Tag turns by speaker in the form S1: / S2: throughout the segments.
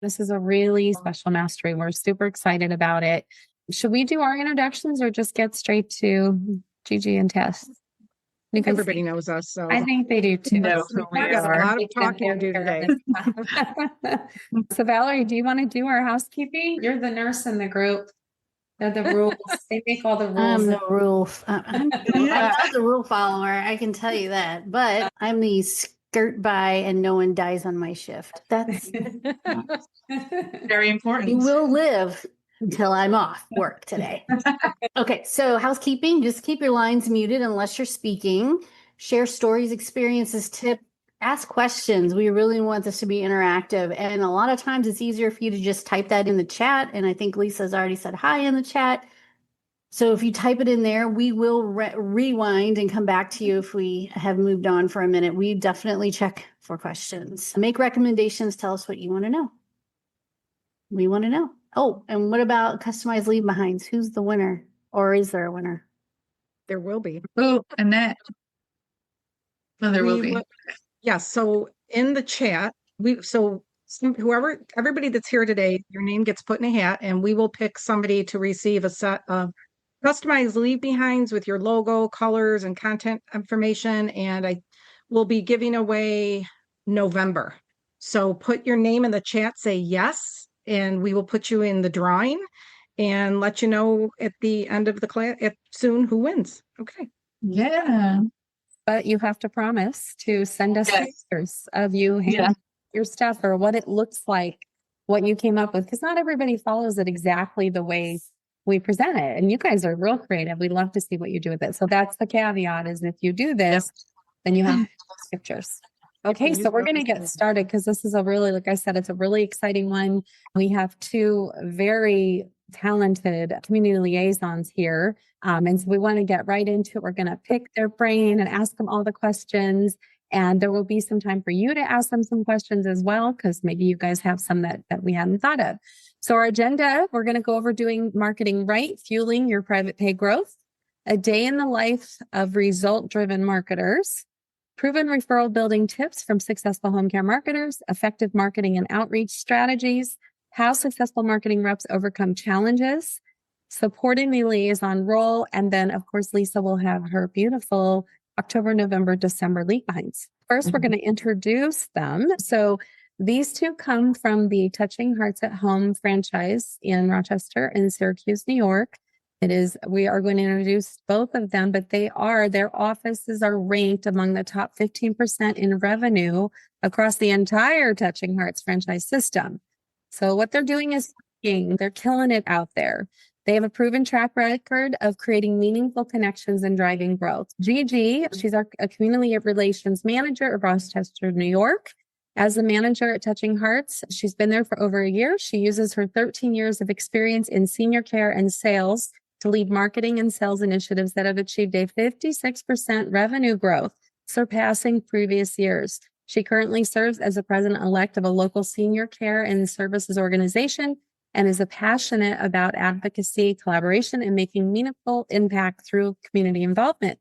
S1: This is a really special mastery. We're super excited about it. Should we do our introductions or just get straight to Gigi and Tess?
S2: Everybody knows us, so
S1: I think they do too.
S2: no, we got a lot of talking to do today.
S1: So Valerie, do you want to do our housekeeping? You're the nurse in the group. They're the rules. They make all the rules.
S3: I'm the rules. I'm not the rule follower. I can tell you that, but I'm the skirt by and no one dies on my shift. That's
S4: very important.
S3: You will live until I'm off work today. Okay, so housekeeping, just keep your lines muted unless you're speaking. Share stories, experiences, tips, ask questions. We really want this to be interactive. And a lot of times it's easier for you to just type that in the chat. And I think Lisa's already said hi in the chat. So if you type it in there, we will rewind and come back to you if we have moved on for a minute. We definitely check for questions. Make recommendations. Tell us what you want to know. We want to know. Oh, and what about customized leave behinds? Who's the winner? Or is there a winner?
S2: There will be.
S4: Oh, Annette. No, there will be.
S2: Yes. So in the chat, everybody that's here today, your name gets put in a hat, and we will pick somebody to receive a set of customized leave behinds with your logo, colors, and content information. And I will be giving away November. So put your name in the chat, say yes, and we will put you in the drawing and let you know at the end of the class soon who wins. Okay.
S4: Yeah.
S1: But you have to promise to send us pictures of you your stuff or what it looks like, what you came up with, because not everybody follows it exactly the way we present it. And you guys are real creative. We'd love to see what you do with it. So that's the caveat, is if you do this, then you have pictures. Okay, so we're going to get started because this is a really, like I said, it's a really exciting one. We have two very talented community liaisons here. And so we want to get right into it. We're going to pick their brain and ask them all the questions. And there will be some time for you to ask them some questions as well, because maybe you guys have some that we hadn't thought of. So our agenda, we're going to go over doing marketing right, fueling your private pay growth, a day in the life of result-driven marketers, proven referral building tips from successful home care marketers, effective marketing and outreach strategies, how successful marketing reps overcome challenges, supporting the liaison role, and then, of course, Lisa will have her beautiful October, November, December leave behinds. First, we're going to introduce them. So these two come from the Touching Hearts at Home franchise in Rochester and Syracuse, New York. We are going to introduce both of them, but their offices are ranked among the top 15% in revenue across the entire Touching Hearts franchise system. So what they're doing is they're killing it out there. They have a proven track record of creating meaningful connections and driving growth. Gigi, she's a community relations manager of Rochester, New York. As a manager at Touching Hearts, she's been there for over a year. She uses her 13 years of experience in senior care and sales to lead marketing and sales initiatives that have achieved a 56% revenue growth, surpassing previous years. She currently serves as the president-elect of a local senior care and services organization and is passionate about advocacy, collaboration, and making meaningful impact through community involvement.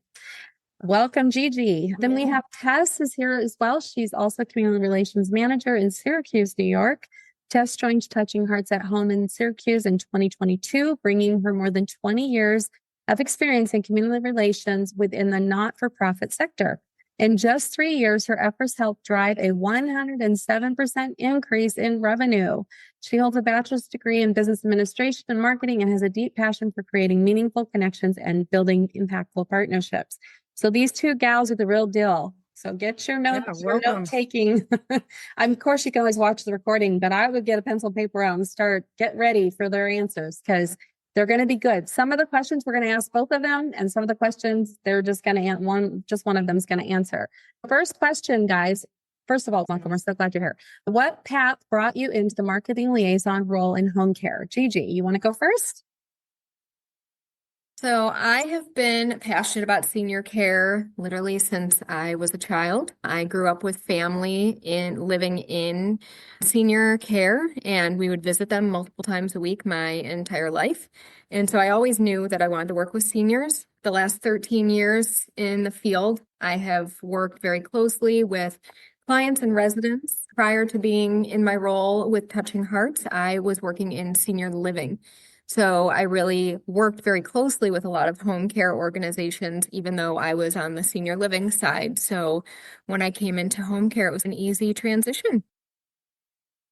S1: Welcome, Gigi. Then we have Tess is here as well. She's also community relations manager in Syracuse, New York. Tess joined Touching Hearts at Home in Syracuse in 2022, bringing her more than 20 years of experience in community relations within the not-for-profit sector. In just 3 years, her efforts helped drive a 107% increase in revenue. She holds a bachelor's degree in business administration and marketing and has a deep passion for creating meaningful connections and building impactful partnerships. So these two gals are the real deal. So get your notes, your note taking. Of course, you can always watch the recording, but I would get a pencil and paper out and get ready for their answers because they're going to be good. Some of the questions we're going to ask both of them, and some of the questions they're just going to one of them is going to answer. First question, guys. First of all, welcome. We're so glad you're here. What path brought you into the marketing liaison role in home care? Gigi, you want to go first?
S5: So I have been passionate about senior care literally since I was a child. I grew up with family living in senior care, and we would visit them multiple times a week my entire life. And so I always knew that I wanted to work with seniors. The last 13 years in the field, I have worked very closely with clients and residents. Prior to being in my role with Touching Hearts, I was working in senior living. So I really worked very closely with a lot of home care organizations, even though I was on the senior living side. So when I came into home care, it was an easy transition.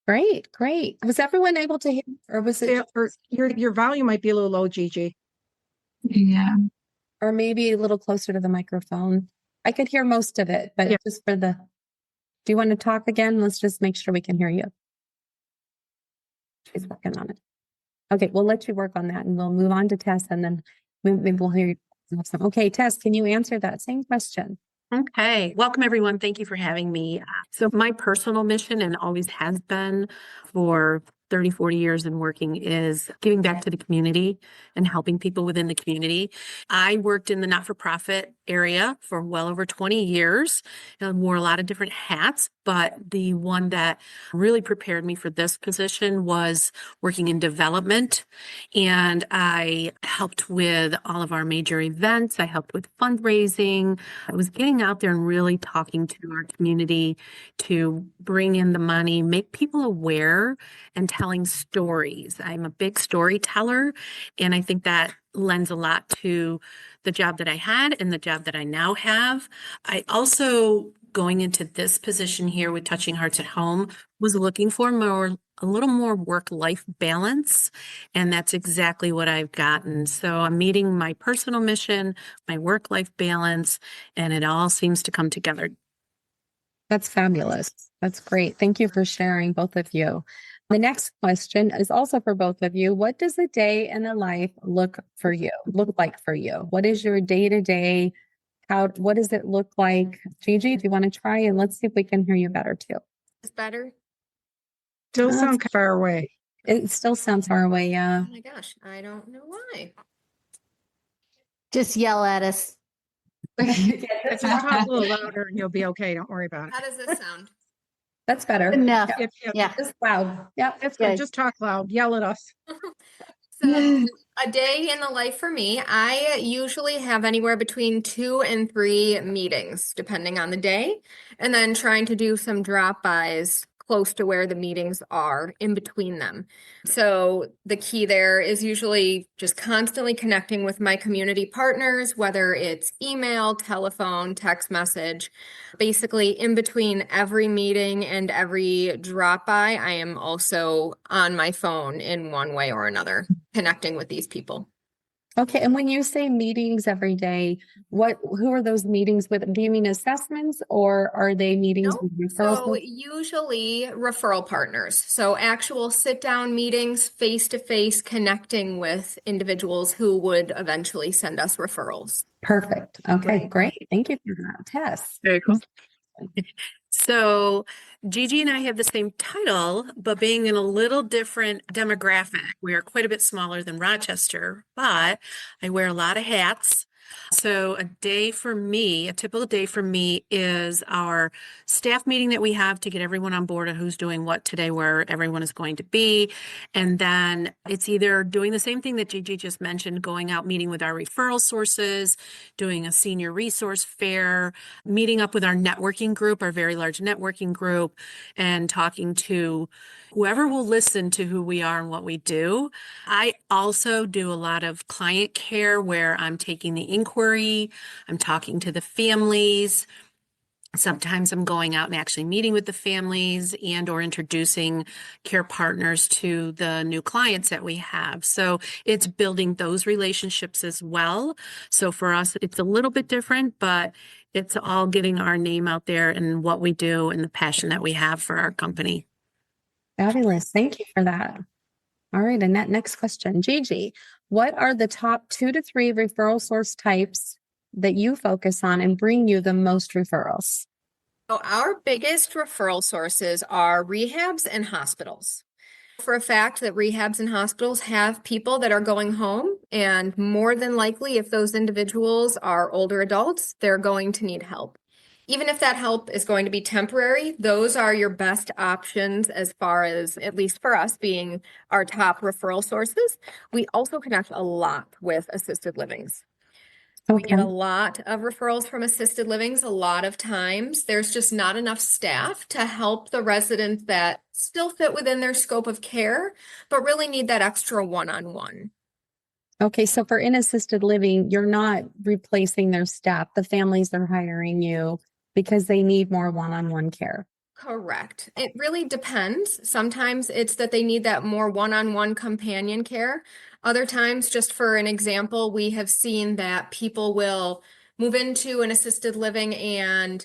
S1: Great, great. Was everyone able to hear, or was it,
S2: Or your volume might be a little low, Gigi.
S4: Yeah.
S1: or maybe a little closer to the microphone? I could hear most of it, but
S2: Yeah.
S1: just for the, do you want to talk again? Let's just make sure we can hear you. She's working on it. Okay, we'll let you work on that and we'll move on to Tess and then maybe we'll hear you. Okay, Tess, can you answer that same question?
S6: Okay, welcome everyone. Thank you for having me. So my personal mission, and always has been for 30, 40 years in working, is giving back to the community and helping people within the community. I worked in the not-for-profit area for well over 20 years and wore a lot of different hats, but the one that really prepared me for this position was working in development. And I helped with all of our major events. I helped with fundraising. I was getting out there and really talking to our community to bring in the money, make people aware, and telling stories. I'm a big storyteller, and I think that lends a lot to the job that I had and the job that I now have. I also, going into this position here with Touching Hearts at Home, was looking for a little more work-life balance, and that's exactly what I've gotten. So I'm meeting my personal mission, my work-life balance, and it all seems to come together.
S1: That's fabulous. That's great. Thank you for sharing, both of you. The next question is also for both of you. What does a day in a life look like for you? What is your day-to-day? What does it look like? Gigi, do you want to try? And let's see if we can hear you better too.
S5: Is better?
S2: Still
S1: Uh,
S2: sound far away.
S1: It still sounds far away, yeah.
S5: Oh my gosh, I don't know why.
S3: Just yell at us.
S2: Just talk a little louder and you'll be okay. Don't worry about it.
S5: How does this sound?
S1: That's better.
S3: Enough.
S2: If
S3: Yeah.
S1: Just loud. Yeah.
S2: That's good.
S3: Okay.
S2: Just talk loud. Yell at us.
S5: So a day in the life for me, I usually have anywhere between 2 and 3 meetings, depending on the day, and then trying to do some drop-bys close to where the meetings are in between them. So the key there is usually just constantly connecting with my community partners, whether it's email, telephone, text message. Basically, in between every meeting and every drop-by, I am also on my phone in one way or another, connecting with these people.
S1: Okay. And when you say meetings every day, who are those meetings with? Do you mean assessments or are they meetings
S5: Nope.
S1: with referrals?
S5: So usually referral partners. So actual sit down meetings, face to face, connecting with individuals who would eventually send us referrals.
S1: Perfect. Okay, great. Thank you for that, Tess.
S4: Very cool.
S6: So Gigi and I have the same title, but being in a little different demographic. We are quite a bit smaller than Rochester, but I wear a lot of hats. So a typical day for me is our staff meeting that we have to get everyone on board on who's doing what today, where everyone is going to be. And then it's either doing the same thing that Gigi just mentioned, going out meeting with our referral sources, doing a senior resource fair, meeting up with our networking group, our very large networking group, and talking to whoever will listen to who we are and what we do. I also do a lot of client care where I'm taking the inquiry, I'm talking to the families. Sometimes I'm going out and actually meeting with the families and or introducing care partners to the new clients that we have. So it's building those relationships as well. So for us, it's a little bit different, but it's all getting our name out there and what we do and the passion that we have for our company.
S1: Fabulous. Thank you for that. All right. And that next question, Gigi, what are the top 2 to 3 referral source types that you focus on and bring you the most referrals?
S5: So our biggest referral sources are rehabs and hospitals. For a fact that rehabs and hospitals have people that are going home, and more than likely, if those individuals are older adults, they're going to need help. Even if that help is going to be temporary, those are your best options as far as, at least for us, being our top referral sources. We also connect a lot with assisted livings. We get
S1: Okay.
S5: a lot of referrals from assisted livings. A lot of times there's just not enough staff to help the residents that still fit within their scope of care, but really need that extra one-on-one.
S1: Okay. So for in assisted living, you're not replacing their staff. The families are hiring you because they need more one-on-one care.
S5: Correct. It really depends. Sometimes it's that they need that more one-on-one companion care. Other times, just for an example, we have seen that people will move into an assisted living and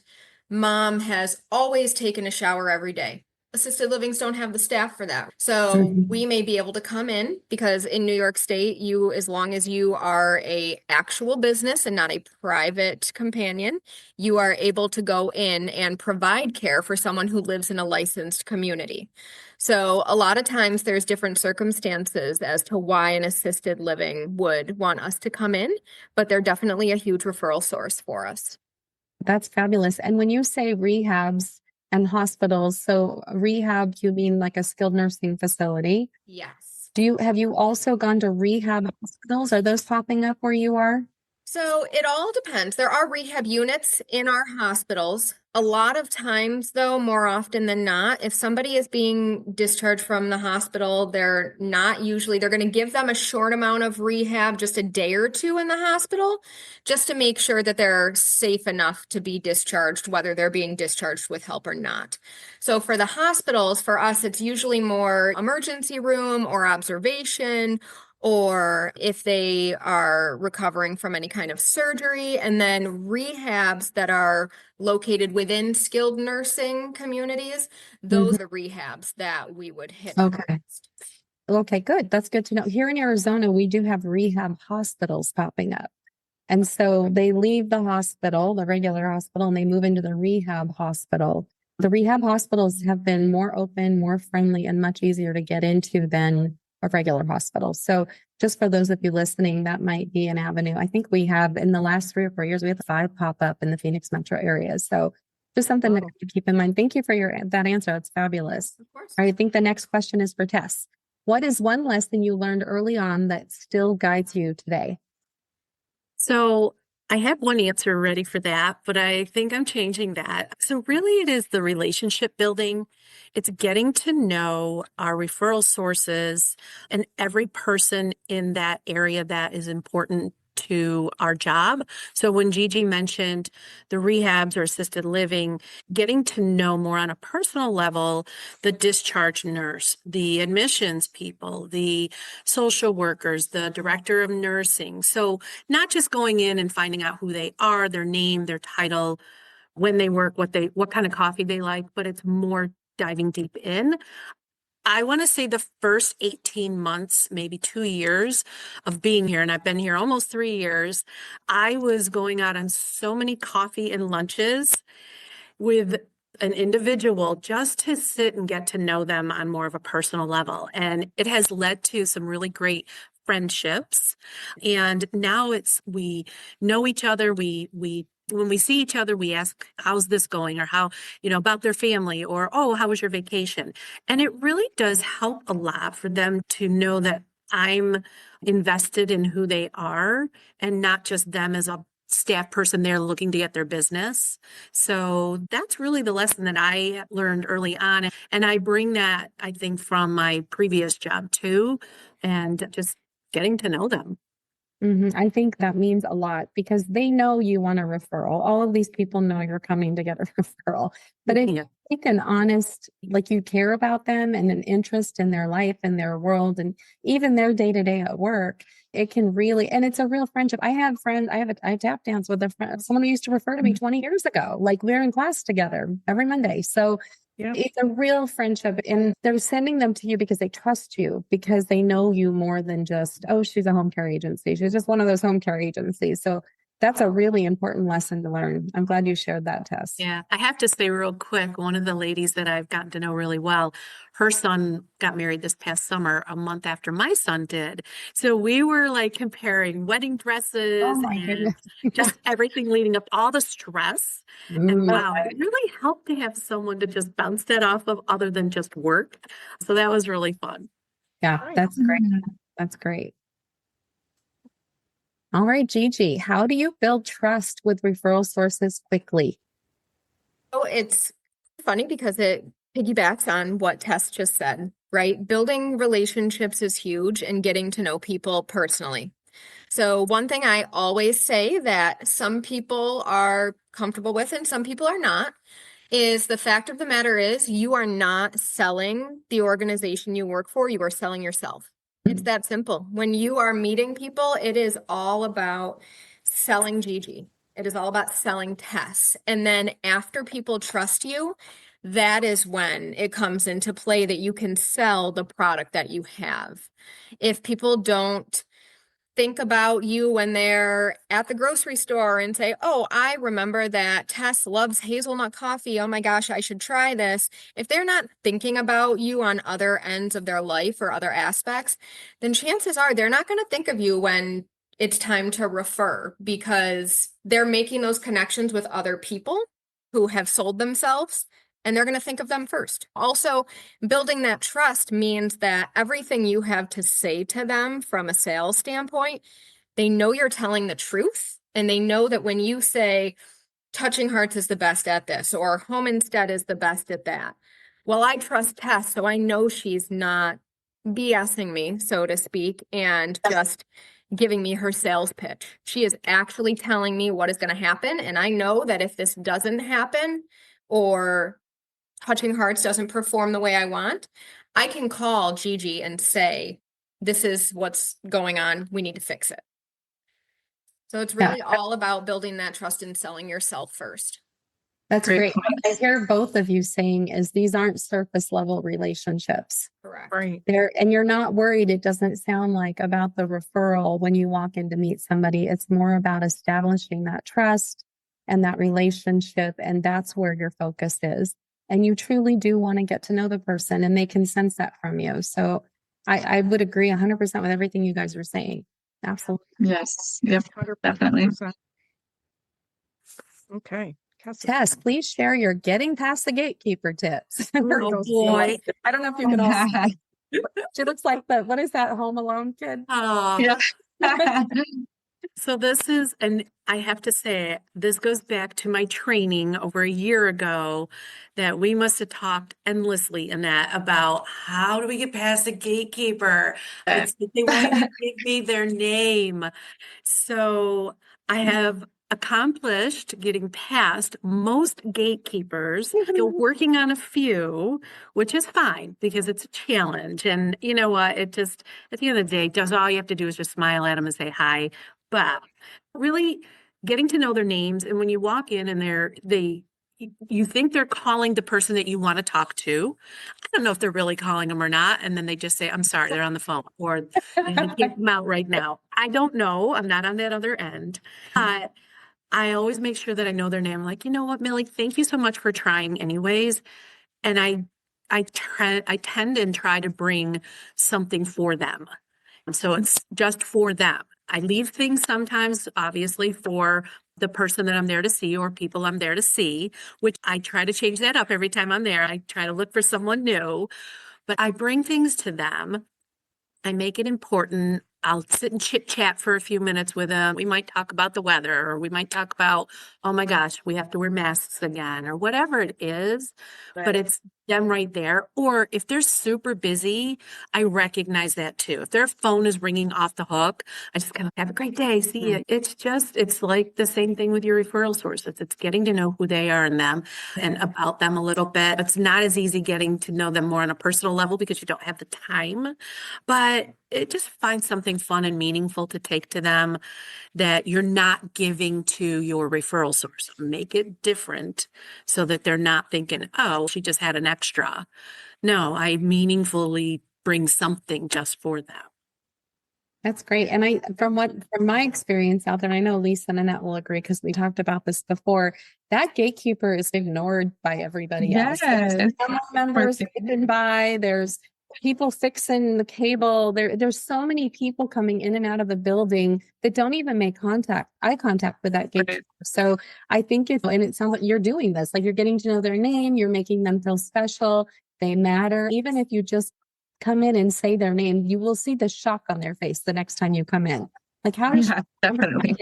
S5: mom has always taken a shower every day. Assisted livings don't have the staff for that. So
S1: Mhm.
S5: we may be able to come in because in New York State, you, as long as you are a actual business and not a private companion, you are able to go in and provide care for someone who lives in a licensed community. So a lot of times there's different circumstances as to why an assisted living would want us to come in, but they're definitely a huge referral source for us.
S1: That's fabulous. And when you say rehabs and hospitals, so rehab, you mean like a skilled nursing facility?
S5: Yes.
S1: Have you also gone to rehab hospitals? Are those popping up where you are?
S5: So it all depends. There are rehab units in our hospitals. A lot of times, though, more often than not, if somebody is being discharged from the hospital, they're going to give them a short amount of rehab, just a day or two in the hospital, just to make sure that they're safe enough to be discharged, whether they're being discharged with help or not. So for the hospitals, for us, it's usually more emergency room or observation, or if they are recovering from any kind of surgery, and then rehabs that are located within skilled nursing communities, those are the rehabs that we would hit.
S1: Okay.
S5: next.
S1: Okay, good. That's good to know. Here in Arizona, we do have rehab hospitals popping up. And so they leave the hospital, the regular hospital, and they move into the rehab hospital. The rehab hospitals have been more open, more friendly, and much easier to get into than a regular hospital. So just for those of you listening, that might be an avenue. I think we have in the last 3 or 4 years, we have 5 pop up in the Phoenix metro area. So just something to keep in mind. Thank you for that answer. It's fabulous.
S5: Of course.
S1: I think the next question is for Tess. What is one lesson you learned early on that still guides you today?
S6: So I have one answer ready for that, but I think I'm changing that. So really it is the relationship building. It's getting to know our referral sources and every person in that area that is important to our job. So when Gigi mentioned the rehabs or assisted living, getting to know more on a personal level, the discharge nurse, the admissions people, the social workers, the director of nursing. So not just going in and finding out who they are, their name, their title, when they work, what kind of coffee they like, but it's more diving deep in. I want to say the first 18 months, maybe 2 years of being here, and I've been here almost 3 years, I was going out on so many coffee and lunches with an individual just to sit and get to know them on more of a personal level. And it has led to some really great friendships. And now we know each other. We when we see each other, we ask, how's this going? Or how, about their family, or, oh, how was your vacation? And it really does help a lot for them to know that I'm invested in who they are and not just them as a staff person there looking to get their business. So that's really the lesson that I learned early on. And I bring that, I think, from my previous job too, and just getting to know them.
S1: I think that means a lot because they know you want a referral. All of these people know you're coming to get a referral. But if you take an honest, like you care about them and an interest in their life and their world and even their day to day at work, it can really, and it's a real friendship. I have friends, I tap dance with a friend, someone who used to refer to me 20 years ago. Like we're in class together every Monday. So it's a real friendship, and they're sending them to you because they trust you, because they know you more than just, oh, she's a home care agency. She's just one of those home care agencies. So that's a really important lesson to learn. I'm glad you shared that, Tess.
S6: Yeah, I have to say real quick, one of the ladies that I've gotten to know really well, her son got married this past summer, a month after my son did. So we were like comparing wedding dresses and just everything leading up, all the stress. And wow, it really helped to have someone to just bounce that off of other than just work. So that was really fun.
S1: Yeah, that's great. That's great. All right, Gigi, how do you build trust with referral sources quickly?
S5: Oh, it's funny because it piggybacks on what Tess just said, right? Building relationships is huge and getting to know people personally. So one thing I always say that some people are comfortable with and some people are not is the fact of the matter is you are not selling the organization you work for, you are selling yourself. It's that simple. When you are meeting people, it is all about selling Gigi. It is all about selling Tess. And then after people trust you, that is when it comes into play that you can sell the product that you have. If people don't think about you when they're at the grocery store and say, oh, I remember that Tess loves hazelnut coffee. Oh my gosh, I should try this. If they're not thinking about you on other ends of their life or other aspects, then chances are they're not going to think of you when it's time to refer because they're making those connections with other people who have sold themselves. And they're going to think of them first. Also, building that trust means that everything you have to say to them from a sales standpoint, they know you're telling the truth. And they know that when you say, Touching Hearts is the best at this, or Home Instead is the best at that. Well, I trust Tess, so I know she's not BSing me, so to speak, and just giving me her sales pitch. She is actually telling me what is going to happen. And I know that if this doesn't happen, or Touching Hearts doesn't perform the way I want, I can call Gigi and say, this is what's going on. We need to fix it. So it's really all about building that trust and selling yourself first.
S1: That's
S4: Great
S1: great. What I hear both of you saying is these aren't surface level relationships.
S5: Correct.
S2: Right.
S1: And you're not worried. It doesn't sound like about the referral when you walk in to meet somebody. It's more about establishing that trust and that relationship. And that's where your focus is. And you truly do want to get to know the person and they can sense that from you. So I would agree 100% with everything you guys were saying. Absolutely.
S4: Yes. Yep.
S2: 100%.
S4: Definitely.
S2: Okay.
S1: Tess, please share your getting past the gatekeeper tips.
S6: Oh boy.
S1: I don't know if you can all see. She looks like what is that Home Alone kid?
S6: Oh,
S4: Yeah.
S6: so this is, and I have to say, this goes back to my training over a year ago that we must have talked endlessly, Annette, about how do we get past the gatekeeper? It's like they want you to give me their name. So I have accomplished getting past most gatekeepers. Still working on a few, which is fine because it's a challenge. And you know what? It just, at the end of the day, does all you have to do is just smile at them and say hi. But really getting to know their names. And when you walk in and you think they're calling the person that you want to talk to. I don't know if they're really calling them or not. And then they just say, I'm sorry, they're on the phone, or you can't come out right now. I don't know. I'm not on that other end. But I always make sure that I know their name. I'm like, you know what, Millie, thank you so much for trying anyways. And I tend and try to bring something for them. So it's just for them. I leave things sometimes, obviously, for the person that I'm there to see or people I'm there to see, which I try to change that up every time I'm there. I try to look for someone new, but I bring things to them. I make it important. I'll sit and chit chat for a few minutes with them. We might talk about the weather, or we might talk about, oh my gosh, we have to wear masks again, or whatever it is. But it's them right there. Or if they're super busy, I recognize that too. If their phone is ringing off the hook, I just kind of have a great day. See you. It's like the same thing with your referral sources. It's getting to know who they are and them and about them a little bit. It's not as easy getting to know them more on a personal level because you don't have the time, but just find something fun and meaningful to take to them that you're not giving to your referral source. Make it different so that they're not thinking, oh, she just had an extra. No, I meaningfully bring something just for them.
S1: That's great. And from my experience out there, and I know Lisa and Annette will agree because we talked about this before, that gatekeeper is ignored by everybody else.
S4: Yes.
S1: There's family members skipping by, there's people fixing the cable. There's so many people coming in and out of the building that don't even make eye contact with that gatekeeper. Right. So I think and it sounds like you're doing this, like you're getting to know their name, you're making them feel special. They matter. Even if you just come in and say their name, you will see the shock on their face the next time you come in. Like how does
S4: Yeah, definitely.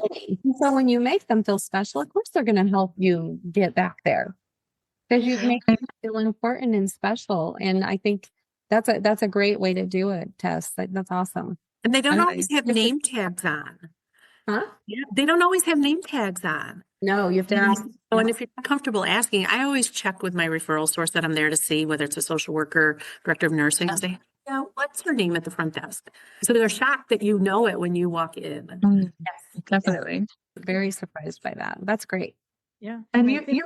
S1: so when you make them feel special, of course they're going to help you get back there because you make them feel important and special. And I think that's a great way to do it, Tess. That's awesome.
S6: And they don't
S4: I-
S6: always have name tags on.
S1: Huh?
S6: Yeah, they don't always have name tags on.
S1: No, you have to ask.
S6: Oh, and if you're not comfortable asking, I always check with my referral source that I'm there to see, whether it's a social worker, director of nursing. I say, yeah, what's your name at the front desk? So they're shocked that you know it when you walk in.
S1: Yes,
S4: Definitely.
S1: very surprised by that. That's great.
S2: Yeah.
S4: And
S2: I
S4: you,
S2: think-
S4: you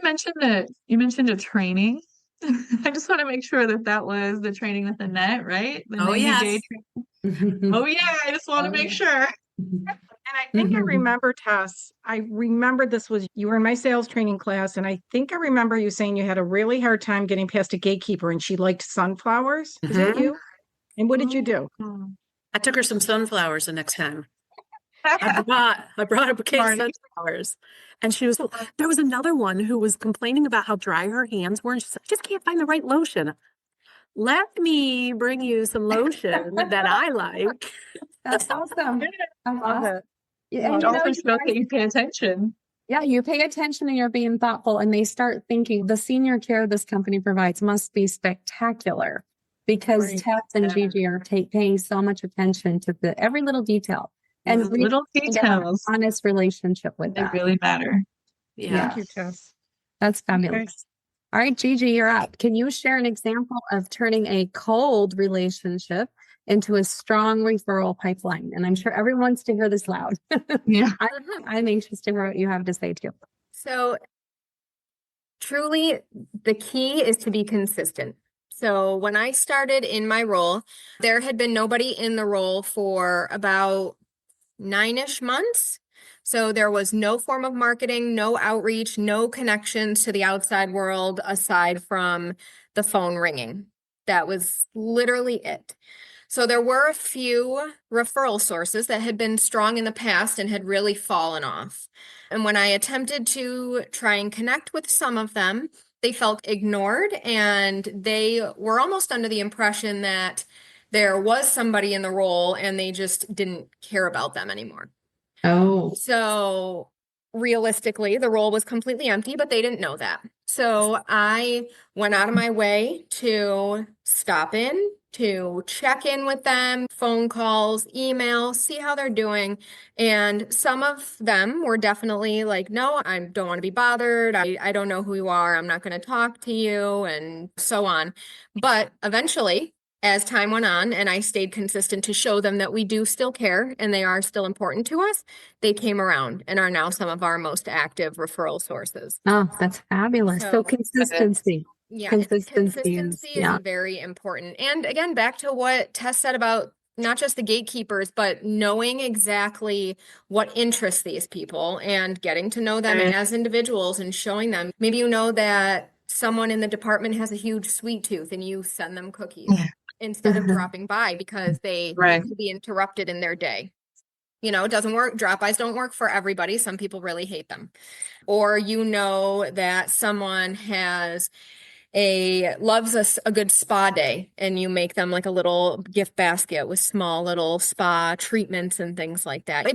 S4: mentioned a training. I just want to make sure that was the training with Annette, right? The
S6: Oh,
S4: 90
S6: yes.
S4: day Oh yeah, I just want to make sure.
S2: And I think I remember, Tess, I remembered this was, you were in my sales training class, and I think I remember you saying you had a really hard time getting past a gatekeeper and she liked sunflowers. Is that
S6: Mhm.
S2: you? And what did you do?
S6: I took her some sunflowers the next time. I brought a bouquet of
S4: Smart.
S6: sunflowers. And there was another one who was complaining about how dry her hands were. And she said, I just can't find the right lotion. Let me bring you some lotion that I like.
S1: That's awesome. That's awesome. Yeah,
S4: It
S1: and you know,
S4: also
S1: you
S4: shows
S1: guys-
S4: that you pay attention.
S1: yeah, you pay attention and you're being thoughtful, and they start thinking the senior care this company provides must be spectacular because
S2: Right.
S1: Tess and Gigi are paying so much attention to every little detail and
S6: Mhm.
S1: really
S4: Little
S1: trying to have an
S4: details.
S1: honest relationship with
S4: They
S1: that.
S4: really matter.
S6: Yeah.
S2: Thank you, Tess.
S1: That's fabulous. All right, Gigi, you're up. Can you share an example of turning a cold relationship into a strong referral pipeline? And I'm sure everyone wants to hear this loud.
S4: Yeah.
S1: I'm anxious to hear what you have to say too.
S5: So truly, the key is to be consistent. So when I started in my role, there had been nobody in the role for about 9-ish months. So there was no form of marketing, no outreach, no connections to the outside world aside from the phone ringing. That was literally it. So there were a few referral sources that had been strong in the past and had really fallen off. And when I attempted to try and connect with some of them, they felt ignored and they were almost under the impression that there was somebody in the role and they just didn't care about them anymore.
S1: Oh,
S5: So realistically, the role was completely empty, but they didn't know that. So I went out of my way to stop in, to check in with them, phone calls, email, see how they're doing. And some of them were definitely like, no, I don't want to be bothered. I don't know who you are. I'm not going to talk to you, and so on. But eventually, as time went on and I stayed consistent to show them that we do still care and they are still important to us, they came around and are now some of our most active referral sources.
S1: oh, that's fabulous. So
S5: So-
S1: consistency.
S5: Yeah,
S1: Consistency is- yeah.
S5: very important. And again, back to what Tess said about not just the gatekeepers, but knowing exactly what interests these people and getting to know them
S4: Right.
S5: as individuals and showing them. Maybe you know that someone in the department has a huge sweet tooth and you send them cookies
S4: Yeah.
S5: instead of dropping by because they
S4: Right.
S5: need to be interrupted in their day. You know, it doesn't work. Drop-bys don't work for everybody. Some people really hate them. Or you know that someone loves a good spa day and you make them like a little gift basket with small little spa treatments and things like that.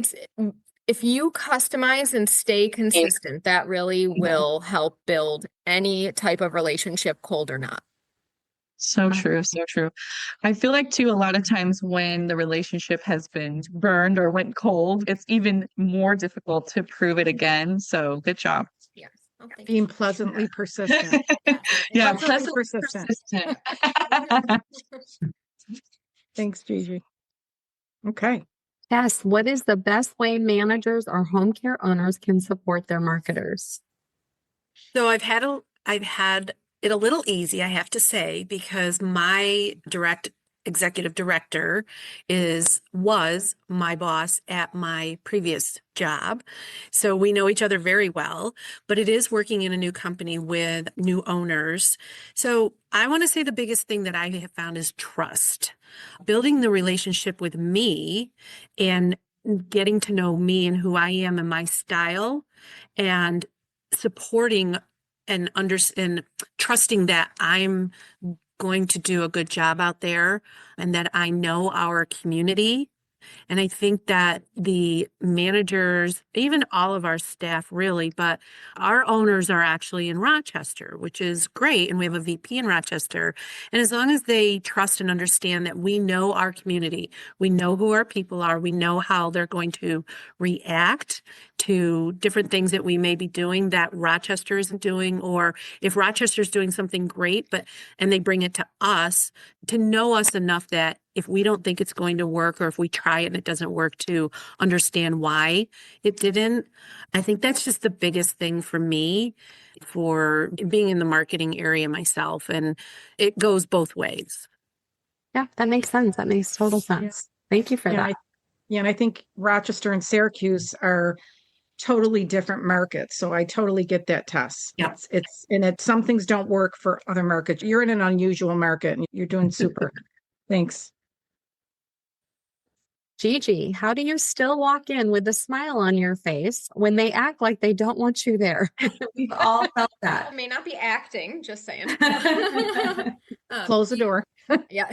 S5: If you customize and stay consistent, that really will help build any type of relationship, cold or not.
S4: So true, so true. I feel like too, a lot of times when the relationship has been burned or went cold, it's even more difficult to prove it again. So good job.
S5: Yes. Oh, thank you.
S2: Being pleasantly persistent.
S4: Yeah,
S2: Pleasantly
S4: persistent.
S2: Thanks, Gigi. Okay.
S1: Yes. What is the best way managers or home care owners can support their marketers?
S6: So I've had it a little easy, I have to say, because my executive director was my boss at my previous job. So we know each other very well, but it is working in a new company with new owners. So I want to say the biggest thing that I have found is trust. Building the relationship with me and getting to know me and who I am and my style, and supporting and trusting that I'm going to do a good job out there and that I know our community And I think that the managers, even all of our staff really, but our owners are actually in Rochester, which is great. And we have a VP in Rochester. And as long as they trust and understand that we know our community, we know who our people are, we know how they're going to react to different things that we may be doing that Rochester isn't doing, or if Rochester's doing something great, and they bring it to us, to know us enough that if we don't think it's going to work, or if we try it and it doesn't work, to understand why it didn't. I think that's just the biggest thing for me, for being in the marketing area myself. And it goes both ways.
S1: Yeah, that makes sense. That makes total sense. Thank you for
S2: Yeah,
S1: that.
S2: and I think Rochester and Syracuse are totally different markets. So I totally get that, Tess.
S6: Yeah.
S2: Some things don't work for other markets. You're in an unusual market and you're doing super. Thanks.
S1: Gigi, how do you still walk in with a smile on your face when they act like they don't want you there? We've all felt
S5: I
S1: that.
S5: may not be acting, just saying.
S2: Close the door.
S5: Yeah.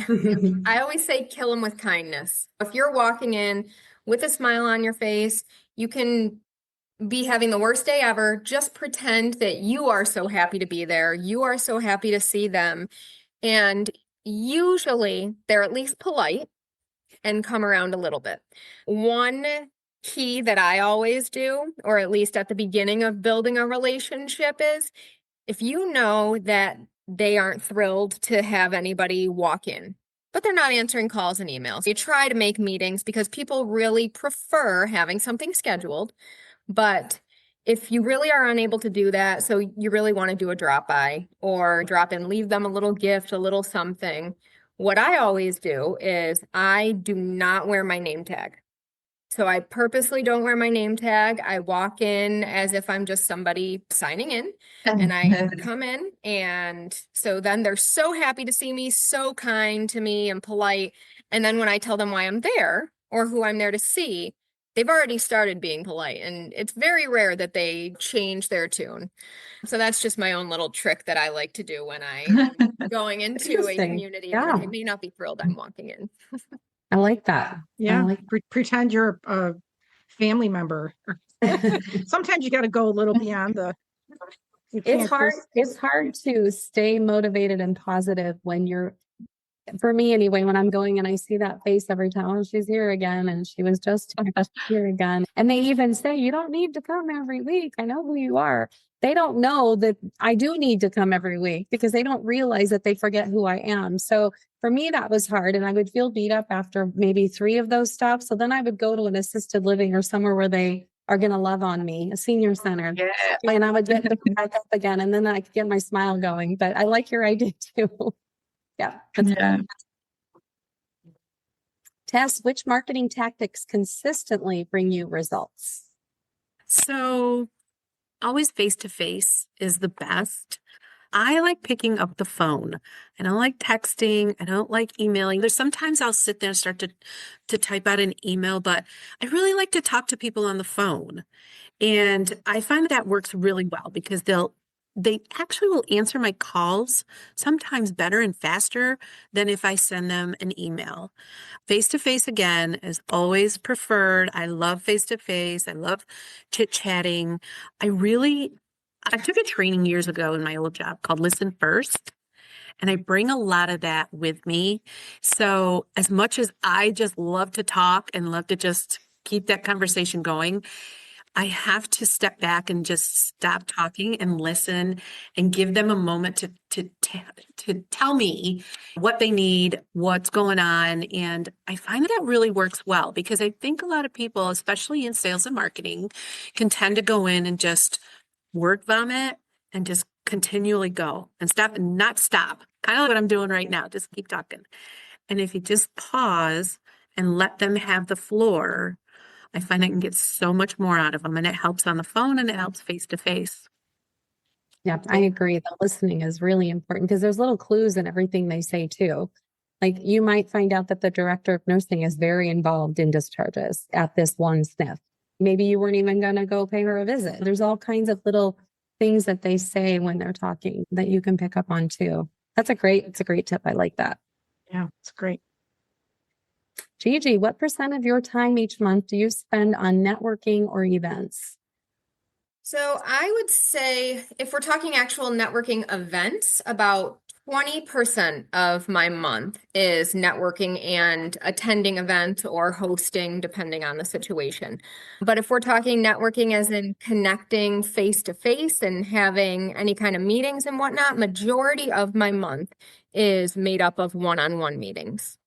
S5: I always say kill them with kindness. If you're walking in with a smile on your face, you can be having the worst day ever. Just pretend that you are so happy to be there. You are so happy to see them. And usually they're at least polite and come around a little bit. One key that I always do, or at least at the beginning of building a relationship, is if you know that they aren't thrilled to have anybody walk in, but they're not answering calls and emails, you try to make meetings because people really prefer having something scheduled. But if you really are unable to do that, so you really want to do a drop by or drop in, leave them a little gift, a little something. What I always do is I do not wear my name tag. So I purposely don't wear my name tag. I walk in as if I'm just somebody signing in, and I come in. And so then they're so happy to see me, so kind to me and polite. And then when I tell them why I'm there or who I'm there to see, they've already started being polite. And it's very rare that they change their tune. So that's just my own little trick that I like to do when I'm going into a
S1: Interesting.
S5: community
S1: Yeah.
S5: where they may not be thrilled I'm walking in.
S1: I like that.
S2: Yeah. Pretend you're a family member. Sometimes you got to go a little beyond
S1: It's hard to stay motivated and positive when you're, for me anyway, when I'm going and I see that face every time, oh, she's here again, and she was just here again. And they even say, you don't need to come every week. I know who you are. They don't know that I do need to come every week, because they don't realize that they forget who I am. So for me, that was hard. And I would feel beat up after maybe 3 of those stops. So then I would go to an assisted living or somewhere where they are going to love on me, a senior center. Yeah. And I would get back up again, and then I could get my smile going. But I like your idea too. Yeah. Tess, which marketing tactics consistently bring you results?
S6: So always face to face is the best. I like picking up the phone. I don't like texting. I don't like emailing. There's sometimes I'll sit there and start to type out an email, but I really like to talk to people on the phone. And I find that works really well, because they actually will answer my calls sometimes better and faster than if I send them an email. Face-to-face again is always preferred. I love face-to-face. I love chit-chatting. I took a training years ago in my old job called Listen First, and I bring a lot of that with me. So as much as I just love to talk and love to just keep that conversation going, I have to step back and just stop talking and listen and give them a moment to tell me what they need, what's going on. And I find that really works well, because I think a lot of people, especially in sales and marketing, can tend to go in and just word vomit and just continually go and stop and not stop. Kind of like what I'm doing right now. Just keep talking. And if you just pause and let them have the floor, I find I can get so much more out of them, and it helps on the phone and it helps face to face.
S1: Yeah, I agree. The listening is really important, because there's little clues in everything they say too. Like, you might find out that the director of nursing is very involved in discharges at this one SNF. Maybe you weren't even going to go pay her a visit. There's all kinds of little things that they say when they're talking that you can pick up on too. It's a great tip. I like that.
S2: Yeah, it's great.
S1: Gigi, what % of your time each month do you spend on networking or events?
S5: So I would say if we're talking actual networking events, about 20% of my month is networking and attending events or hosting, depending on the situation. But if we're talking networking as in connecting face to face and having any kind of meetings and whatnot, majority of my month is made up of one-on-one meetings.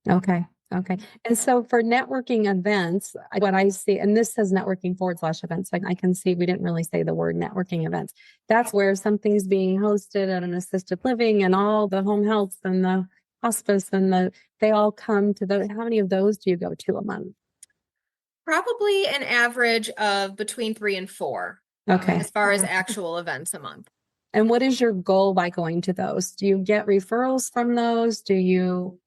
S1: Okay. Okay. And so for networking events, what I see, and this says networking / events, so I can see we didn't really say the word networking events. That's where something's being hosted at an assisted living and all the home health and the hospice and they all come to those. How many of those do you go to a month?
S5: Probably an average of between 3 and 4.
S1: Okay.
S5: As far as actual events a month.
S1: And what is your goal by going to those? Do you get referrals from those? Do you?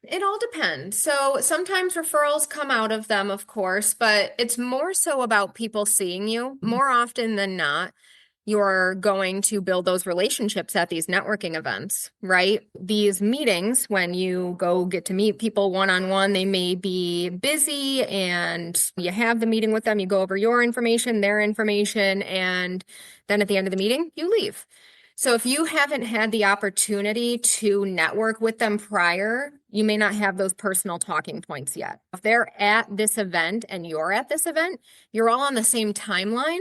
S5: It all depends. So sometimes referrals come out of them, of course, but it's more so about people seeing you. More often than not, you're going to build those relationships at these networking events, right? These meetings, when you go get to meet people one-on-one, they may be busy and you have the meeting with them, you go over your information, their information, and then at the end of the meeting, you leave. So if you haven't had the opportunity to network with them prior, you may not have those personal talking points yet. If they're at this event and you're at this event, you're all on the same timeline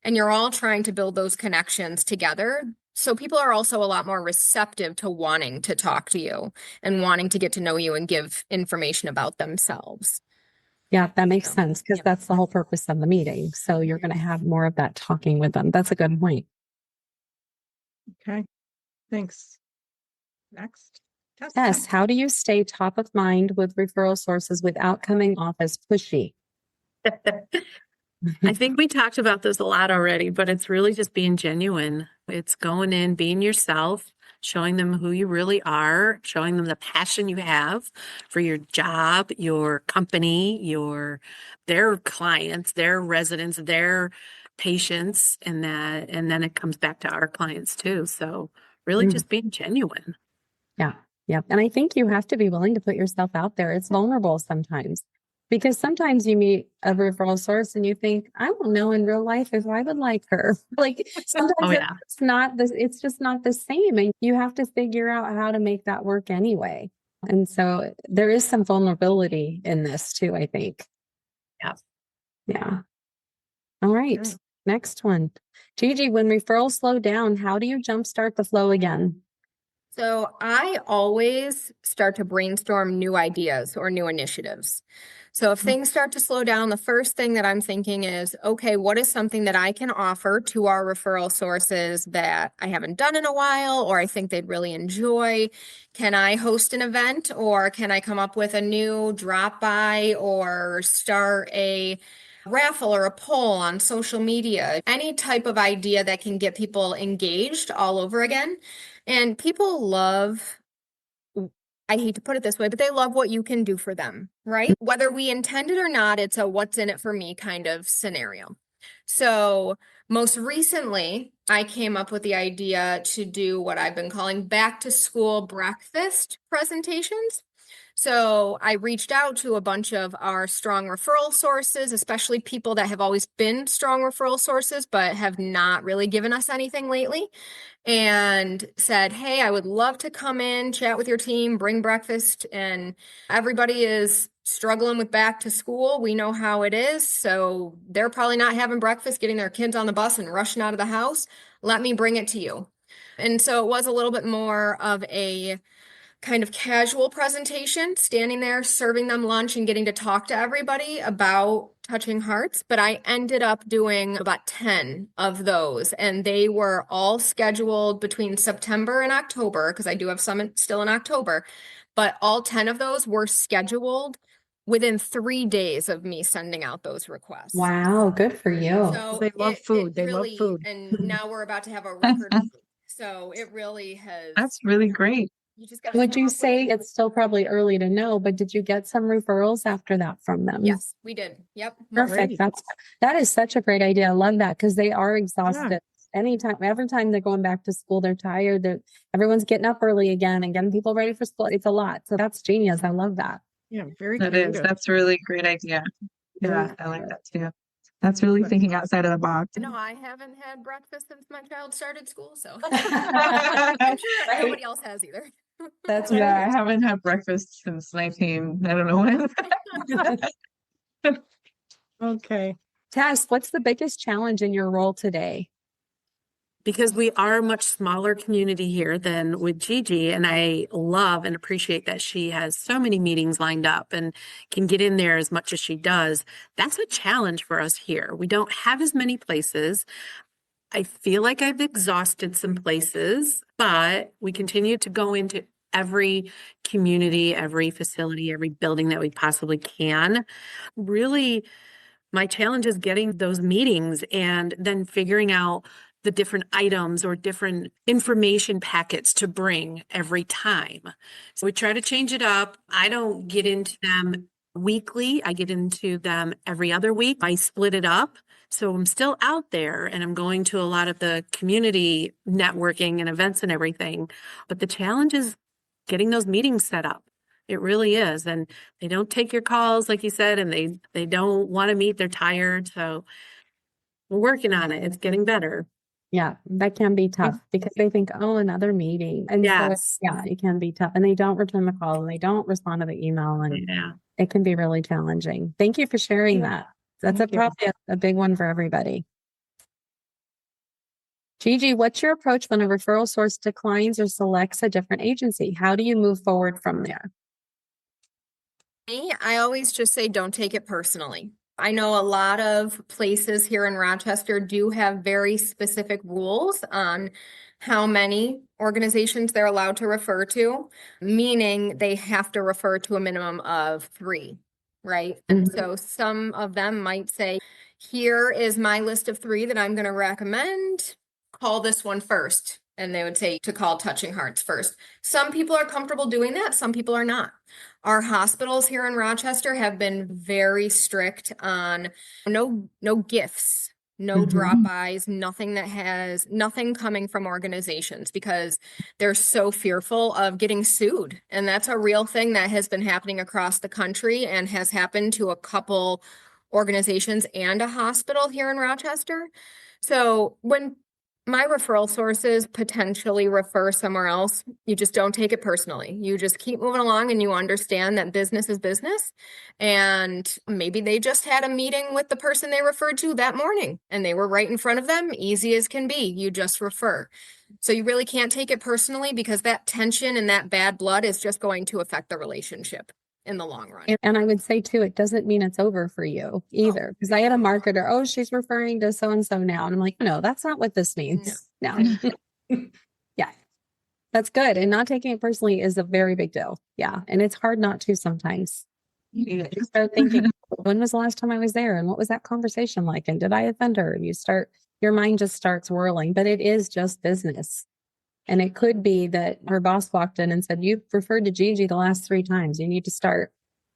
S5: and you're all trying to build those connections together. So people are also a lot more receptive to wanting to talk to you and wanting to get to know you and give information about themselves.
S1: Yeah, that makes sense because that's the whole purpose of the meeting. So you're going to have more of that talking with them. That's a good point.
S2: Okay, thanks. Next.
S1: Yes. How do you stay top of mind with referral sources without coming off as pushy?
S6: I think we talked about this a lot already, but it's really just being genuine. It's going in, being yourself, showing them who you really are, showing them the passion you have for your job, your company, their clients, their residents, their patients, and then it comes back to our clients too. So really just being genuine.
S1: Yeah. Yeah. And I think you have to be willing to put yourself out there. It's vulnerable sometimes because sometimes you meet a referral source and you think, I don't know in real life if I would like her. Like sometimes it's just not the same. And you have to figure out how to make that work anyway. And so there is some vulnerability in this too, I think.
S6: Yeah.
S1: Yeah. All right.
S2: Okay.
S1: Next one. Gigi, when referrals slow down, how do you jumpstart the flow again?
S5: So I always start to brainstorm new ideas or new initiatives. So if things start to slow down, the first thing that I'm thinking is, okay, what is something that I can offer to our referral sources that I haven't done in a while, or I think they'd really enjoy? Can I host an event, or can I come up with a new drop by or start a raffle or a poll on social media? Any type of idea that can get people engaged all over again. And people love, I hate to put it this way, but they love what you can do for them, right? Whether we intend it or not, it's a what's in it for me kind of scenario. So most recently, I came up with the idea to do what I've been calling back to school breakfast presentations. So I reached out to a bunch of our strong referral sources, especially people that have always been strong referral sources, but have not really given us anything lately, and said, hey, I would love to come in, chat with your team, bring breakfast. And everybody is struggling with back to school. We know how it is. So they're probably not having breakfast, getting their kids on the bus and rushing out of the house. Let me bring it to you. And so it was a little bit more of a kind of casual presentation, standing there, serving them lunch and getting to talk to everybody about touching hearts. But I ended up doing about 10 of those, and they were all scheduled between September and October, because I do have some still in October, but all 10 of those were scheduled within 3 days of me sending out those requests.
S1: Wow, good for you.
S5: So
S2: They love food. They love
S5: really,
S2: food.
S5: and now we're about to have a record week. So it really has.
S4: That's really great.
S5: You just got.
S1: Would you say it's still probably early to know, but did you get some referrals after that from them?
S5: Yes, we did. Yep.
S1: Perfect. That is such a great idea. I love that because they are exhausted. Anytime, every time they're going back to school, they're tired. Everyone's getting up early again and getting people ready for school. It's a lot. So that's genius. I love that.
S2: Yeah, very
S4: That is,
S2: creative.
S4: that's a really great idea.
S2: Very
S4: Yeah, I like that too. That's really
S2: Good.
S4: thinking outside of the box.
S5: No, I haven't had breakfast since my child started school, so I'm sure nobody else has either.
S1: That's
S4: Yeah,
S1: right.
S4: I haven't had breakfast since 19, I don't know when.
S2: Okay.
S1: Tess, what's the biggest challenge in your role today?
S6: Because we are a much smaller community here than with Gigi, and I love and appreciate that she has so many meetings lined up and can get in there as much as she does. That's a challenge for us here. We don't have as many places. I feel like I've exhausted some places, but we continue to go into every community, every facility, every building that we possibly can. Really, my challenge is getting those meetings and then figuring out the different items or different information packets to bring every time. So we try to change it up. I don't get into them weekly. I get into them every other week. I split it up. So I'm still out there and I'm going to a lot of the community networking and events and everything. But the challenge is getting those meetings set up. It really is. And they don't take your calls, like you said, and they don't want to meet. They're tired. So we're working on it. It's getting better.
S1: Yeah, that can be tough because they think, oh, another meeting. And so
S6: Yes.
S1: yeah, it can be tough. And they don't return the call and they don't respond to the email. And
S6: Yeah.
S1: it can be really challenging. Thank you for sharing that. That's
S2: Thank you.
S1: probably a big one for everybody. Gigi, what's your approach when a referral source declines or selects a different agency? How do you move forward from there?
S5: Me, I always just say don't take it personally. I know a lot of places here in Rochester do have very specific rules on how many organizations they're allowed to refer to, meaning they have to refer to a minimum of 3, right? And so some of them might say, here is my list of 3 that I'm going to recommend. Call this one first. And they would say to call Touching Hearts first. Some people are comfortable doing that. Some people are not. Our hospitals here in Rochester have been very strict on no gifts, no drop-bys, nothing coming from organizations because they're so fearful of getting sued. And that's a real thing that has been happening across the country and has happened to a couple organizations and a hospital here in Rochester. So when my referral sources potentially refer somewhere else, you just don't take it personally. You just keep moving along and you understand that business is business. And maybe they just had a meeting with the person they referred to that morning and they were right in front of them, easy as can be. You just refer. So you really can't take it personally because that tension and that bad blood is just going to affect the relationship in the long run.
S1: And I would say too, it doesn't mean it's over for you either. Because I had a marketer, oh, she's referring to so-and-so now. And I'm like, no, that's not what this means. No. Yeah. That's good. And not taking it personally is a very big deal. Yeah. And it's hard not to sometimes. You start thinking, when was the last time I was there? And what was that conversation like? And did I offend her? And your mind just starts whirling, but it is just business. And it could be that her boss walked in and said, you've referred to Gigi the last 3 times. You need to start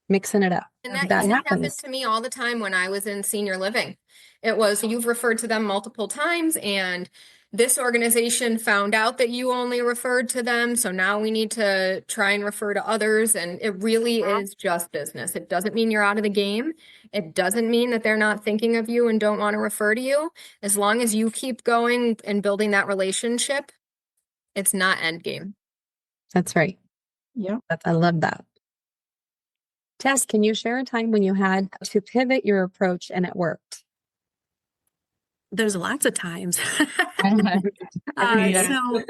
S1: mixing it up.
S5: And that used to happen to me all the time when I was in senior living. It was, you've referred to them multiple times and this organization found out that you only referred to them. So now we need to try and refer to others. And it really is just business. It doesn't mean you're out of the game. It doesn't mean that they're not thinking of you and don't want to refer to you. As long as you keep going and building that relationship, it's not end game.
S1: That's right.
S2: Yeah.
S1: I love that. Tess, can you share a time when you had to pivot your approach and it worked?
S6: There's lots of times.
S4: Yeah.
S6: So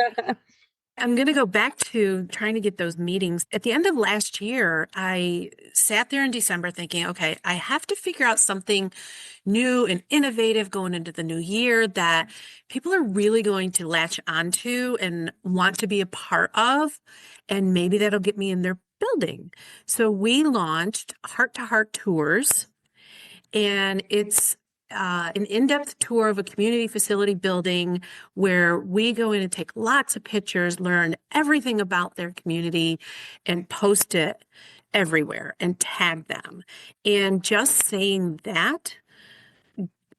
S6: I'm going to go back to trying to get those meetings. At the end of last year, I sat there in December thinking, okay, I have to figure out something new and innovative going into the new year that people are really going to latch onto and want to be a part of. And maybe that'll get me in their building. So we launched Heart to Heart Tours, and it's an in-depth tour of a community facility building where we go in and take lots of pictures, learn everything about their community, and post it everywhere and tag them. And just saying that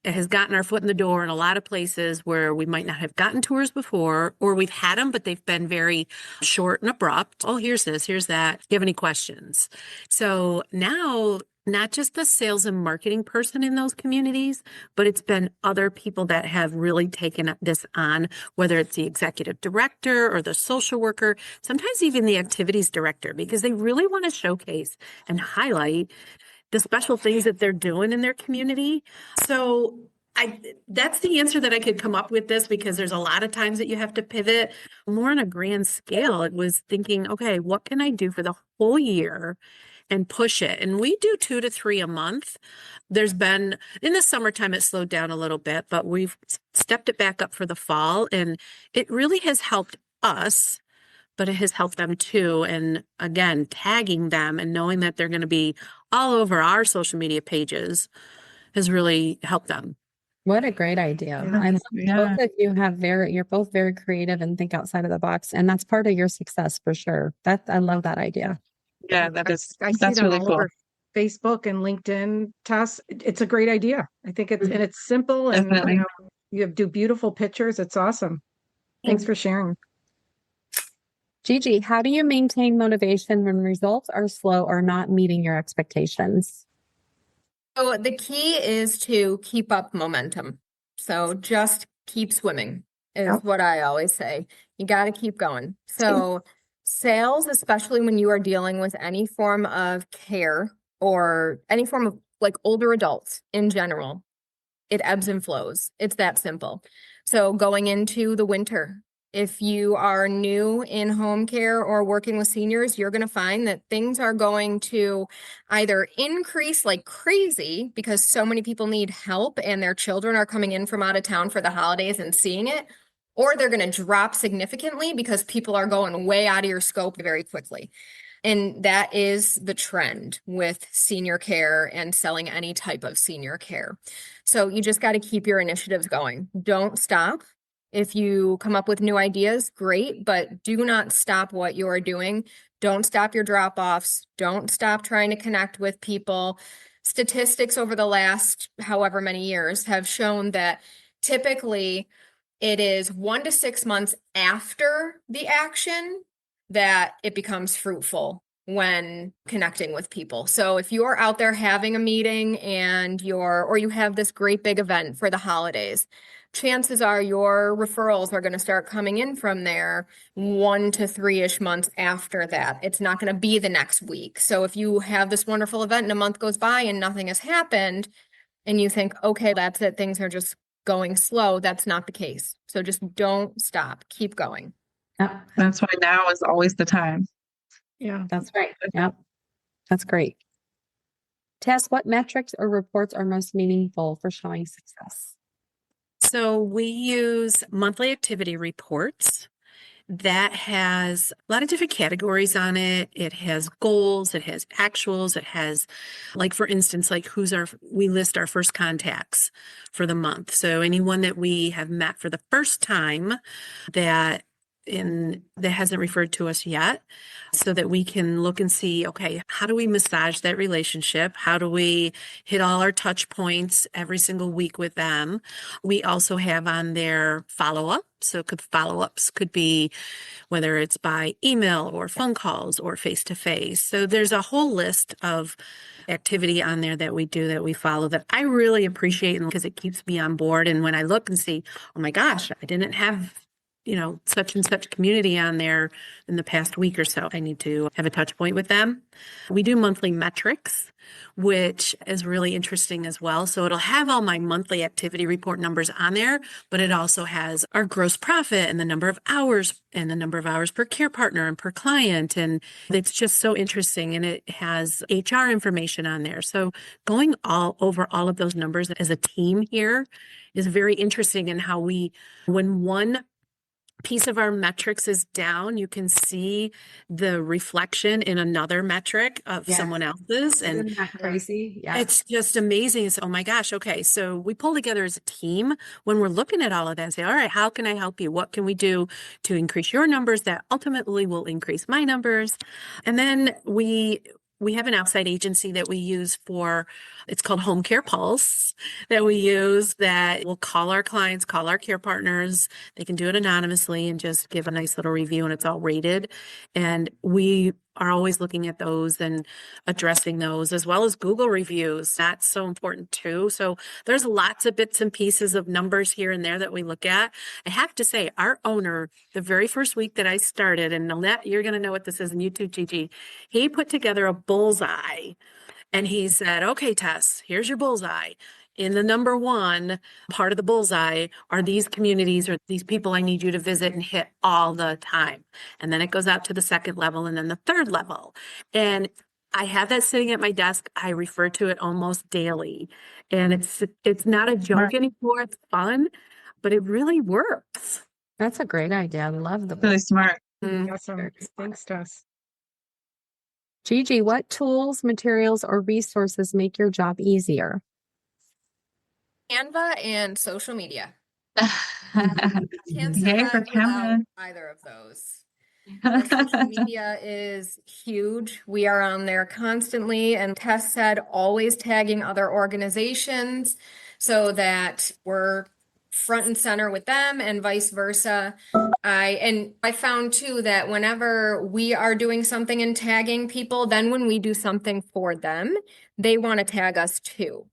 S6: has gotten our foot in the door in a lot of places where we might not have gotten tours before, or we've had them, but they've been very short and abrupt. Oh, here's this, here's that. Do you have any questions? So now, not just the sales and marketing person in those communities, but it's been other people that have really taken this on, whether it's the executive director or the social worker, sometimes even the activities director, because they really want to showcase and highlight the special things that they're doing in their community. So that's the answer that I could come up with this, because there's a lot of times that you have to pivot more on a grand scale. It was thinking, okay, what can I do for the whole year and push it? And we do 2 to 3 a month. There's been, in the summertime, it slowed down a little bit, but we've stepped it back up for the fall. And it really has helped us, but it has helped them too. And again, tagging them and knowing that they're going to be all over our social media pages has really helped them.
S1: What a great idea. I love both of you you're both very creative and think outside of the box. And that's part of your success for sure. I love that idea.
S4: Yeah,
S2: I see
S4: that's
S2: them
S4: really
S2: all
S4: cool.
S2: over Facebook and LinkedIn, Tess. It's a great idea. I think and it's simple, and
S4: Definitely.
S2: you do beautiful pictures. It's awesome. Thanks for sharing.
S1: Gigi, how do you maintain motivation when results are slow or not meeting your expectations?
S5: So the key is to keep up momentum. So just keep swimming is what I always say. You got to keep going. So sales, especially when you are dealing with any form of care or any form of like older adults in general, it ebbs and flows. It's that simple. So going into the winter, if you are new in home care or working with seniors, you're going to find that things are going to either increase like crazy because so many people need help and their children are coming in from out of town for the holidays and seeing it, or they're going to drop significantly because people are going way out of your scope very quickly. And that is the trend with senior care and selling any type of senior care. So you just got to keep your initiatives going. Don't stop. If you come up with new ideas, great, but do not stop what you're doing. Don't stop your drop-offs. Don't stop trying to connect with people. Statistics over the last however many years have shown that typically it is 1 to 6 months after the action that it becomes fruitful when connecting with people. So if you're out there having a meeting and or you have this great big event for the holidays, chances are your referrals are going to start coming in from there 1 to 3-ish months after that. It's not going to be the next week. So if you have this wonderful event and a month goes by and nothing has happened and you think, okay, that's it, things are just going slow, that's not the case. So just don't stop, keep going.
S1: Yep,
S4: That's why now is always the time.
S2: Yeah.
S1: that's right. Yep. That's great. Tess, what metrics or reports are most meaningful for showing success?
S6: So we use monthly activity reports that has a lot of different categories on it. It has goals, it has actuals, it has, like, for instance, like we list our first contacts for the month. So anyone that we have met for the first time that hasn't referred to us yet, so that we can look and see, okay, how do we massage that relationship? How do we hit all our touch points every single week with them? We also have on there follow-up. So follow-ups could be whether it's by email or phone calls or face-to-face. So there's a whole list of activity on there that we do, that we follow, that I really appreciate, because it keeps me on board. And when I look and see, oh my gosh, I didn't have such and such community on there in the past week or so, I need to have a touch point with them. We do monthly metrics, which is really interesting as well. So it'll have all my monthly activity report numbers on there, but it also has our gross profit and the number of hours per care partner and per client. And it's just so interesting. And it has HR information on there. So going all over all of those numbers as a team here is very interesting, in how when one piece of our metrics is down, you can see the reflection in another metric of someone else's. And
S1: isn't that crazy? Yeah.
S6: it's just amazing. It's, oh my gosh. Okay. So we pull together as a team when we're looking at all of that and say, all right, how can I help you? What can we do to increase your numbers that ultimately will increase my numbers? And then we we have an outside agency that we use for, it's called Home Care Pulse, that we use that will call our clients, call our care partners. They can do it anonymously and just give a nice little review, and it's all rated. And we are always looking at those and addressing those, as well as Google reviews. That's so important too. So there's lots of bits and pieces of numbers here and there that we look at. I have to say, our owner, the very first week that I started, and Nolette, you're going to know what this is, and you too, Gigi, he put together a bullseye, and he said, okay, Tess, here's your bullseye. In the number one part of the bullseye are these communities or these people I need you to visit and hit all the time. And then it goes out to the second level and then the third level. And I have that sitting at my desk. I refer to it almost daily. And it's not a joke anymore. It's fun, but it really works.
S1: That's a great idea. I love the
S4: Really
S1: book.
S4: smart.
S2: Awesome. Thanks, Tess.
S1: Gigi, what tools, materials, or resources make your job easier?
S5: Canva and social media. Can't
S4: Yay for
S5: survive without
S4: Canva.
S5: either of those. The social media is huge. We are on there constantly, and Tess said always tagging other organizations so that we're front and center with them and vice versa. I found too that whenever we are doing something and tagging people, then when we do something for them, they want to tag us too.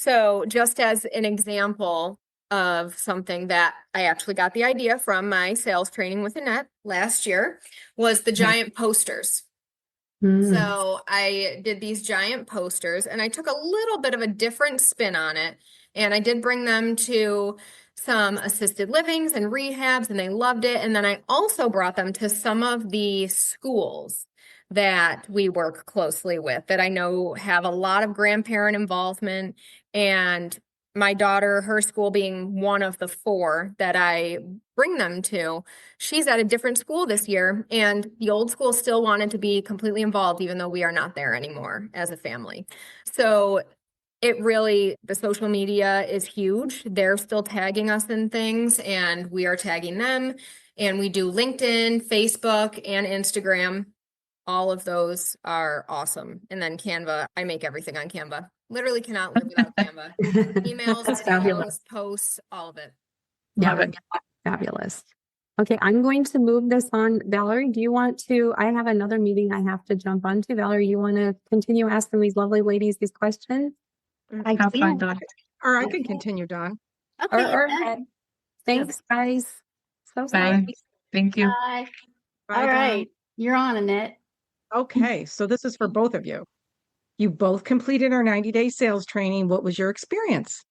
S5: So just as an example of something that I actually got the idea from my sales training with Annette last year was the giant posters. So I did these giant posters and I took a little bit of a different spin on it. And I did bring them to some assisted livings and rehabs, and they loved it. And then I also brought them to some of the schools that we work closely with that I know have a lot of grandparent involvement. And my daughter, her school being one of the 4 that I bring them to, she's at a different school this year, and the old school still wanted to be completely involved, even though we are not there anymore as a family. So it really, the social media is huge. They're still tagging us in things, and we are tagging them. And we do LinkedIn, Facebook, and Instagram. All of those are awesome. And then Canva, I make everything on Canva. Literally cannot live without Canva. Emails,
S1: That's fabulous.
S5: videos, posts, all of it.
S1: Love it. Fabulous. Okay, I'm going to move this on. Valerie, do you want to? I have another meeting I have to jump onto. Valerie, you want to continue asking these lovely ladies these questions?
S4: Have fun, Dawn.
S2: Or I can continue, Dawn.
S3: Okay.
S1: Or thanks, guys. So sorry.
S4: Bye. Thank you.
S3: Bye.
S2: Bye,
S3: All
S2: Dawn.
S3: right. You're on, Annette.
S2: Okay, so this is for both of you. You both completed our 90-day sales training. What was your experience?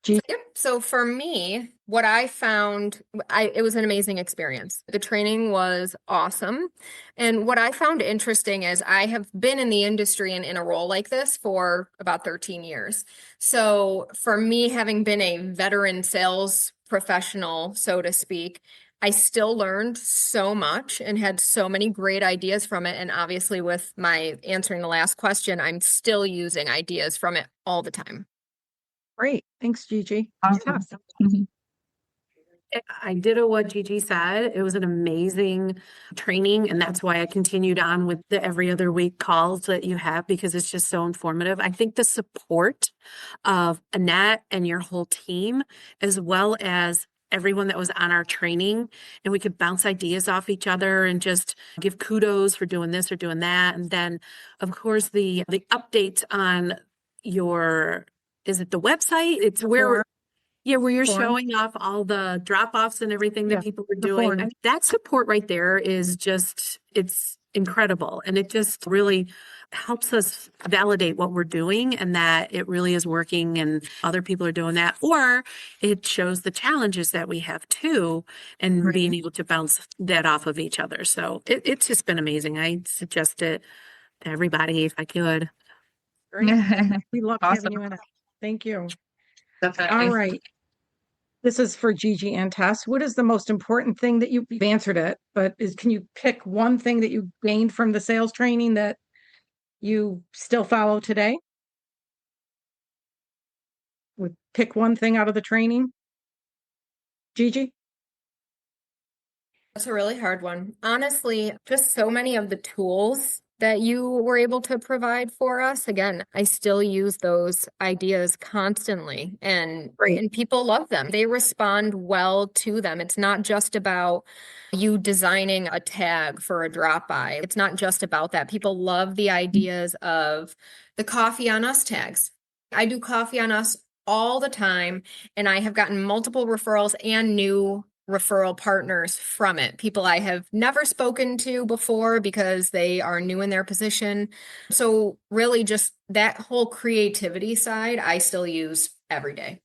S5: Yep. So for me, what I found, it was an amazing experience. The training was awesome. And what I found interesting is I have been in the industry and in a role like this for about 13 years. So for me, having been a veteran sales professional, so to speak, I still learned so much and had so many great ideas from it. And obviously with my answering the last question, I'm still using ideas from it all the time.
S2: Great. Thanks, Gigi.
S4: Awesome.
S2: Tess.
S4: Mhm.
S6: I did what Gigi said. It was an amazing training, and that's why I continued on with the every other week calls that you have, because it's just so informative. I think the support of Annette and your whole team, as well as everyone that was on our training, and we could bounce ideas off each other and just give kudos for doing this or doing that. And then, of course, the updates on your, is it the website? It's where, yeah, where you're
S2: Form.
S6: showing off all the drop-offs and everything that
S2: Yeah,
S6: people are
S2: the
S6: doing.
S2: form.
S6: And that support right there is just, it's incredible. And it just really helps us validate what we're doing and that it really is working and other people are doing that. Or it shows the challenges that we have too, and
S2: Right.
S6: being able to bounce that off of each other. So it's just been amazing. I suggest it to everybody if I could.
S2: Great. We love
S4: Awesome.
S2: having you in it. Thank you.
S4: Definitely.
S2: All right. This is for Gigi and Tess. What is the most important thing that you've answered it, but can you pick one thing that you gained from the sales training that you still follow today? Pick one thing out of the training. Gigi?
S5: That's a really hard one. Honestly, just so many of the tools that you were able to provide for us. Again, I still use those ideas constantly
S2: Great.
S5: and people love them. They respond well to them. It's not just about you designing a tag for a drop by. It's not just about that. People love the ideas of the coffee on us tags. I do coffee on us all the time, and I have gotten multiple referrals and new referral partners from it. People I have never spoken to before because they are new in their position. So really just that whole creativity side, I still use every day.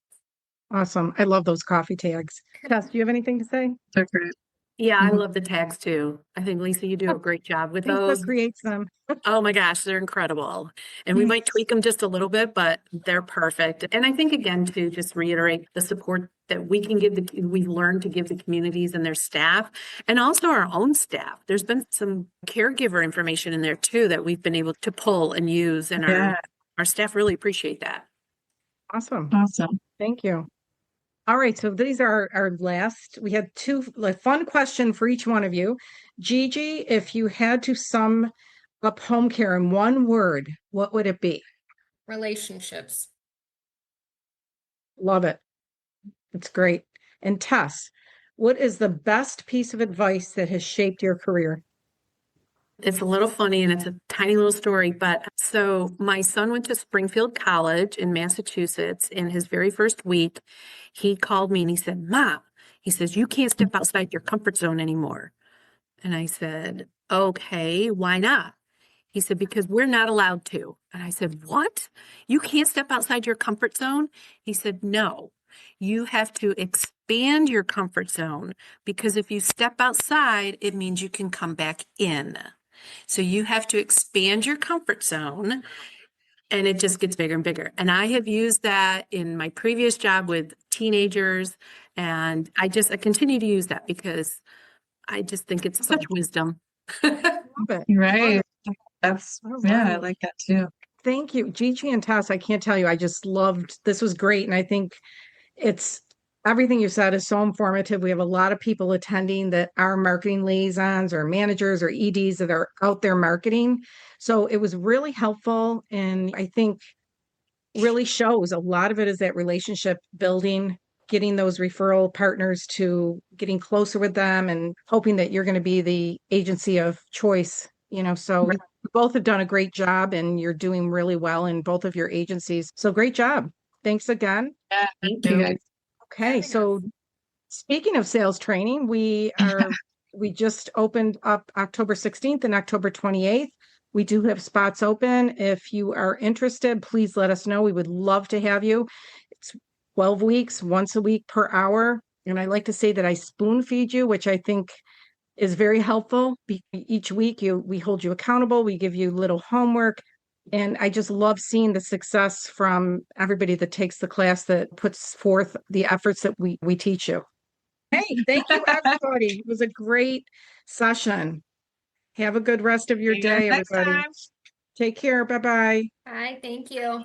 S2: Awesome. I love those coffee tags. Tess, do you have anything to say?
S4: So great.
S6: Yeah, I
S2: Mhm.
S6: love the tags too. I think Lisa, you do a great job with
S2: Lisa
S6: those.
S2: creates them.
S6: Oh my gosh, they're incredible. And we might tweak them just a little bit, but they're perfect. And I think again, to just reiterate the support that we can give we've learned to give the communities and their staff and also our own staff. There's been some caregiver information in there too that we've been able to pull and use, and
S4: Yeah.
S6: our staff really appreciate that.
S2: Awesome.
S4: Awesome.
S2: Thank you. All right, so these are our last. We had a fun question for each one of you. Gigi, if you had to sum up home care in one word, what would it be?
S5: Relationships.
S2: Love it. It's great. And Tess, what is the best piece of advice that has shaped your career?
S6: It's a little funny and it's a tiny little story, but so my son went to Springfield College in Massachusetts. In his very first week, he called me and he said, Mom, he says, you can't step outside your comfort zone anymore. And I said, okay, why not? He said, because we're not allowed to. And I said, what? You can't step outside your comfort zone? He said, no, you have to expand your comfort zone because if you step outside, it means you can come back in. So you have to expand your comfort zone and it just gets bigger and bigger. And I have used that in my previous job with teenagers. And I continue to use that because I just think it's such wisdom.
S2: Love it.
S4: Right. That's,
S2: All
S4: yeah, I
S2: right.
S4: like that too.
S2: Thank you. Gigi and Tess, I can't tell you, I just loved, this was great. And I think it's everything you said is so informative. We have a lot of people attending that are marketing liaisons or managers or EDs that are out there marketing. So it was really helpful. And I think really shows a lot of it is that relationship building, getting those referral partners to getting closer with them and hoping that you're going to be the agency of choice, so
S4: Right.
S2: you both have done a great job and you're doing really well in both of your agencies. So great job. Thanks again.
S4: Yeah.
S6: Thank
S4: You
S6: you.
S4: guys.
S2: Okay, so speaking of sales training, we just opened up October 16th and October 28th. We do have spots open. If you are interested, please let us know. We would love to have you. It's 12 weeks, once a week per hour. And I like to say that I spoon feed you, which I think is very helpful. Each week we hold you accountable. We give you little homework. And I just love seeing the success from everybody that takes the class that puts forth the efforts that we teach you. Hey, thank you, everybody. It was a great session. Have a good rest of your
S4: See you guys
S2: day,
S4: next
S2: everybody.
S4: time.
S2: Take care. Bye-bye.
S5: Hi, thank you.